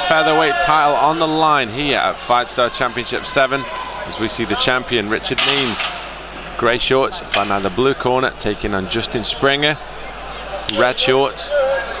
Featherweight title on the line here at FIGHTSTAR Championship 7 as we see the champion Richard Mearns. Grey shorts, fighting out of the blue corner, taking on Justin Springer. Red shorts,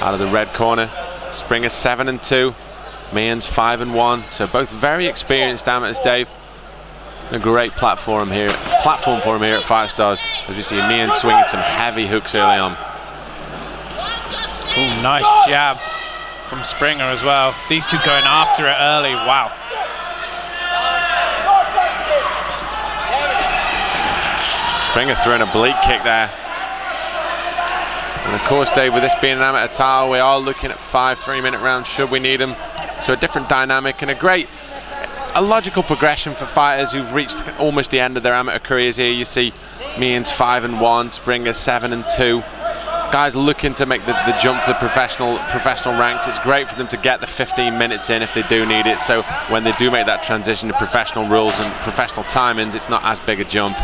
out of the red corner. Springer 7-2, Mearns 5-1. So both very experienced amateurs, Dave. A great platform for him here at FIGHTSTARs as we see Mearns swinging some heavy hooks early on. Ooh, nice jab from Springer as well. These two going after it early. Wow. Springer throwing a oblique kick there. And of course, Dave, with this being an amateur title, we are looking at 5 3-minute rounds should we need them. So a different dynamic and a logical progression for fighters who've reached almost the end of their amateur careers here. You see Mearns 5-1, Springer 7-2. Guys looking to make the jump to the professional ranks. It's great for them to get the 15 minutes in if they do need it. So when they do make that transition to professional rules and professional timings, it's not as big a jump.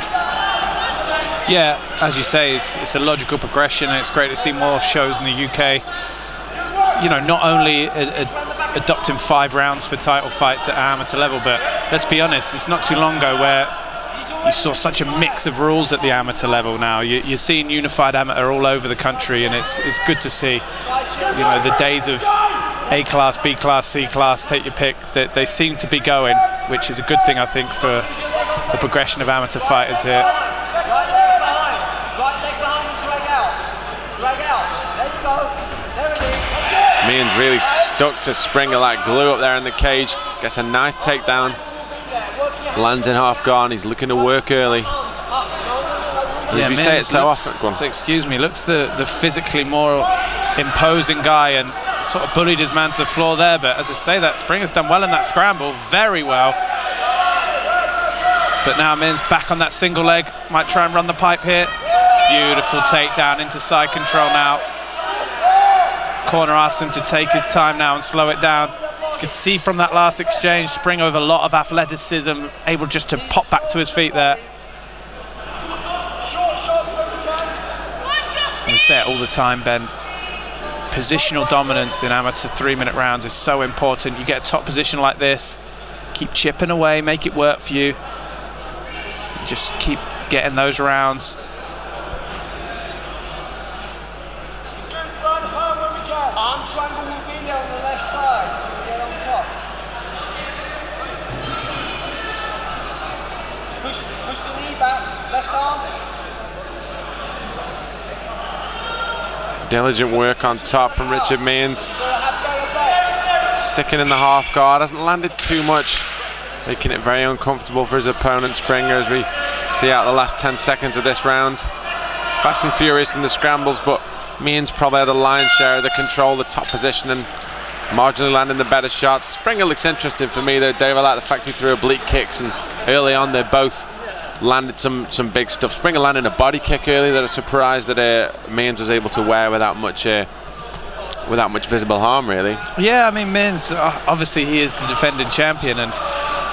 Yeah, as you say, it's a logical progression, and it's great to see more shows in the UK. You know, not only adopting 5 rounds for title fights at amateur level, but let's be honest, it's not too long ago where you saw such a mix of rules at the amateur level. Now you're seeing unified amateur all over the country, and it's good to see. You know, the days of A class, B class, C class, take your pick, they seem to be going, which is a good thing, I think, for the progression of amateur fighters here. Mearns really stuck to Springer like glue up there in the cage. Gets a nice takedown. Lands in half guard. He's looking to work early. Yeah, we say it so often. Go on. So excuse me, looks the physically more imposing guy, and sort of bullied his man to the floor there. But as I say, that Springer's done well in that scramble, very well. But now Mearns back on that single leg. Might try and run the pipe here. Beautiful takedown into side control now. Corner asked him to take his time now and slow it down. You could see from that last exchange, Springer with a lot of athleticism, able just to pop back to his feet there. We say it all the time, Ben. Positional dominance in amateur 3-minute rounds is so important. You get a top position like this, keep chipping away, make it work for you. Just keep getting those rounds. Triangle will be there on the left side. Get on top. Push the knee back. Left arm. Diligent work on top from Richard Mearns. Sticking in the half guard. Hasn't landed too much, making it very uncomfortable for his opponent Springer as we see out the last 10 seconds of this round. Fast and furious in the scrambles, but Mearns probably had the lion's share of the control, the top position, and marginally landing the better shots. Springer looks interesting for me though, Dave. I like the fact he threw oblique kicks, and early on they both landed some big stuff. Springer landed a body kick early that I was surprised that Mearns was able to wear without much visible harm, really. Yeah, I mean, Mearns, obviously he is the defending champion, and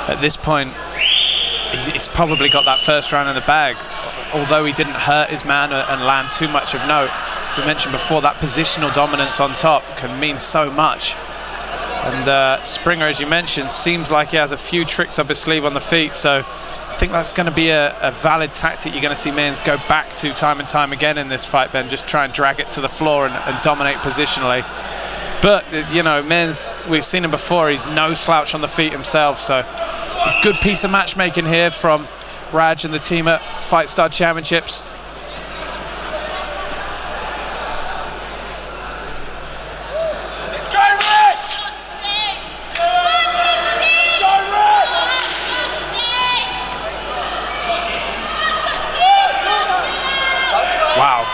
at this point he's probably got that first round in the bag. although he didn't hurt his man and land too much of note, we mentioned before that positional dominance on top can mean so much. And Springer, as you mentioned, seems like he has a few tricks up his sleeve on the feet, so I think that's going to be a valid tactic you're going to see Mearns go back to time and time again in this fight, Ben. Just try and drag it to the floor and dominate positionally. But, you know, Mearns, we've seen him before, he's no slouch on the feet himself, so a good piece of matchmaking here from Raj and the team at FIGHTSTAR Championships. Wow.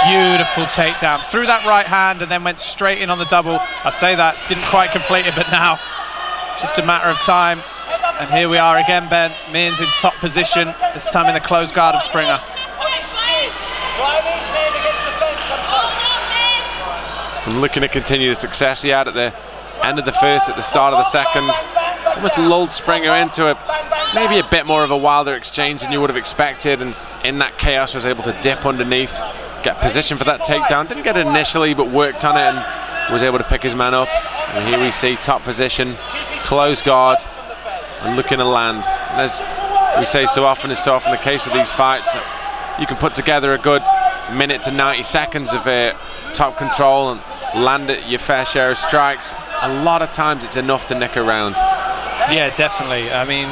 Beautiful takedown. Threw that right hand and then went straight in on the double. I say that, didn't quite complete it, but now just a matter of time. And here we are again, Ben. Mearns in top position, this time in the closed guard of Springer. I'm looking to continue the success he had at the end of the first, at the start of the second. Almost lulled Springer into maybe a bit more of a wilder exchange than you would have expected, and in that chaos was able to dip underneath, get position for that takedown. Didn't get it initially, but worked on it and was able to pick his man up. And here we see top position, closed guard, and looking to land. And as we say so often is so often the case with these fights, you can put together a good minute to 90 seconds of top control and land at your fair share of strikes. A lot of times it's enough to nick a round. Yeah, definitely. I mean,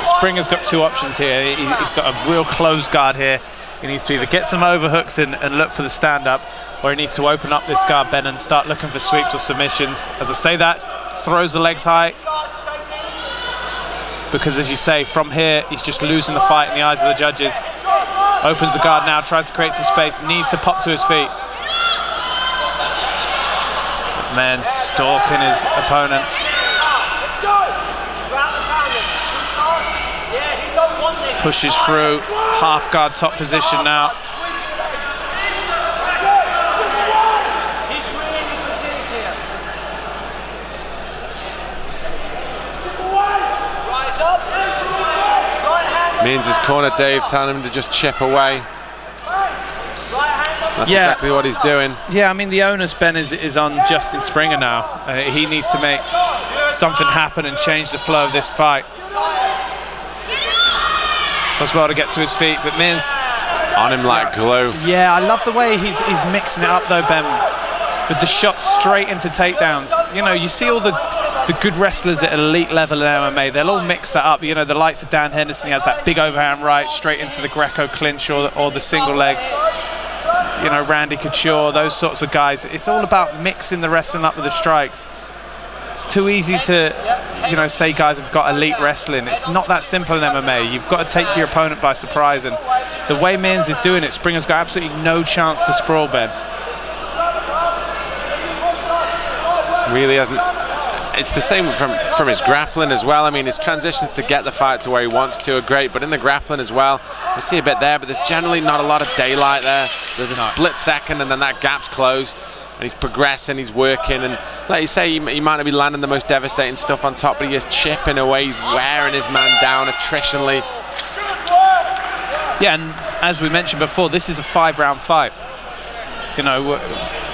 Springer's got two options here. He's got a real closed guard here. He needs to either get some overhooks and look for the stand-up, or he needs to open up this guard, Ben, and start looking for sweeps or submissions. As I say that, throws the legs high, because as you say, from here, he's just losing the fight in the eyes of the judges. Opens the guard now, tries to create some space, needs to pop to his feet. Man stalking his opponent. Pushes through, half guard top position now. Mearns' corner, Dave, telling him to just chip away. That's exactly what he's doing. Yeah, I mean, the onus, Ben, is on Justin Springer now. He needs to make something happen and change the flow of this fight. Does well to get to his feet, but Mearns on him like glue. Yeah, I love the way he's mixing it up though, Ben, with the shots straight into takedowns. You know, you see all the good wrestlers at elite level in MMA, they'll all mix that up. You know, the likes of Dan Henderson, he has that big overhand right straight into the Greco clinch or the single leg. You know, Randy Couture, those sorts of guys. It's all about mixing the wrestling up with the strikes. It's too easy to, you know, say guys have got elite wrestling. It's not that simple in MMA. You've got to take your opponent by surprise, and the way Mearns is doing it, Springer's got absolutely no chance to sprawl, Ben. Really hasn't. It's the same from his grappling as well. I mean, his transitions to get the fight to where he wants to are great, but in the grappling as well, we see a bit there, but there's generally not a lot of daylight there. There's a split second, and then that gap's closed. And he's progressing, he's working, and like you say, he might not be landing the most devastating stuff on top, but he is chipping away, he's wearing his man down attritionally. Yeah, and as we mentioned before, this is a 5-round fight. You know,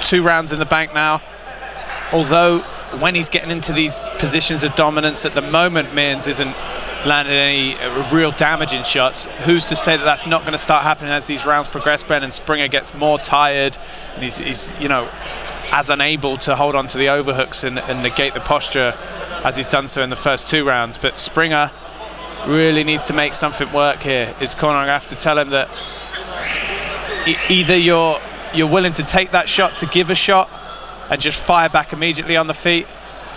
2 rounds in the bank now. Although, when he's getting into these positions of dominance at the moment, Mearns isn't landing any real damaging shots. Who's to say that that's not going to start happening as these rounds progress, Ben, and Springer gets more tired, and he's you know, as unable to hold on to the overhooks and negate the posture as he's done so in the first 2 rounds. But Springer really needs to make something work here. His corner, I have to tell him that either you're willing to take that shot to give a shot and just fire back immediately on the feet,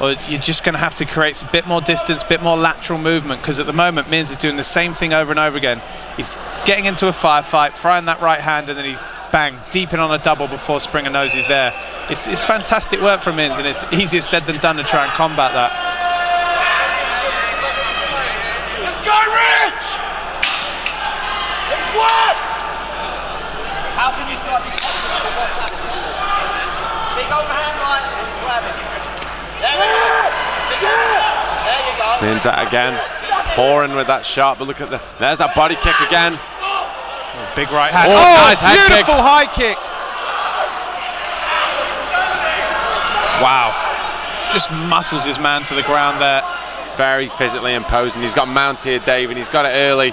or you're just going to have to create a bit more distance, a bit more lateral movement, because at the moment Mearns is doing the same thing over and over again. He's getting into a firefight, throwing that right hand, and then he's bang, deep in on a double before Springer knows he's there. It's fantastic work from Mearns, and it's easier said than done to try and combat that. Let's go, Rich! Let's work! How can you start to confident with what's happening? Big overhand right and grab it. There you go. Mearns that again, pouring with that shot, but look at there's that body kick again. Big right hand. Oh, nice head kick. Beautiful high kick. Wow. Just muscles his man to the ground there. Very physically imposing. He's got mount here, Dave, and he's got it early.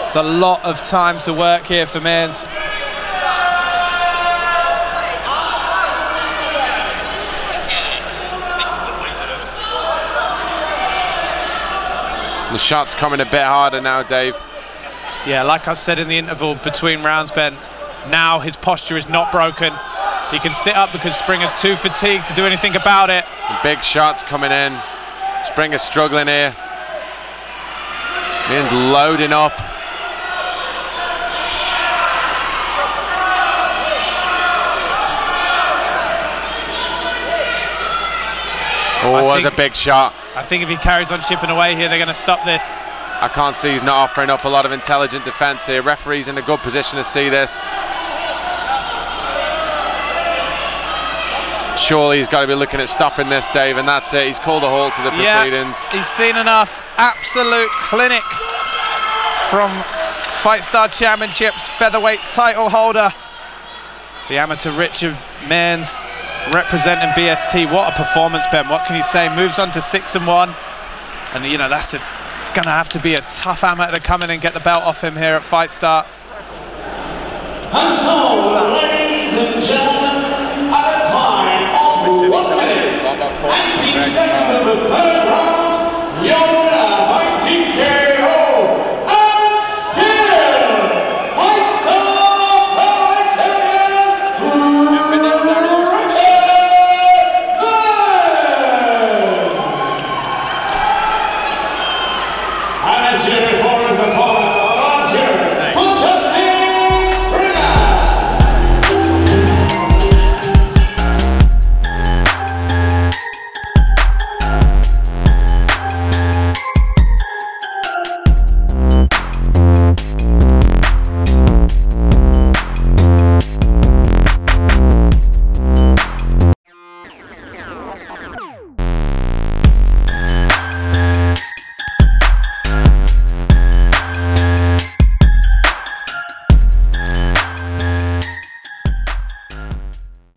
It's a lot of time to work here for Mearns. The shot's coming a bit harder now, Dave. Yeah, like I said in the interval between rounds, Ben, now his posture is not broken. He can sit up because Springer's too fatigued to do anything about it. The big shots coming in. Springer's struggling here. Mearns loading up. Oh, it was a big shot. I think if he carries on chipping away here, they're going to stop this. I can't see he's not offering up a lot of intelligent defense here. Referee's in a good position to see this. Surely he's got to be looking at stopping this, Dave, and that's it. He's called a halt to the proceedings. He's seen enough. Absolute clinic from FIGHTSTAR Championships featherweight title holder. The amateur Richard Mearns representing BST. What a performance, Ben. What can you say? Moves on to 6-1. And, you know, that's going to have to be a tough amateur to come in and get the belt off him here at FIGHTSTAR. And so, ladies and gentlemen,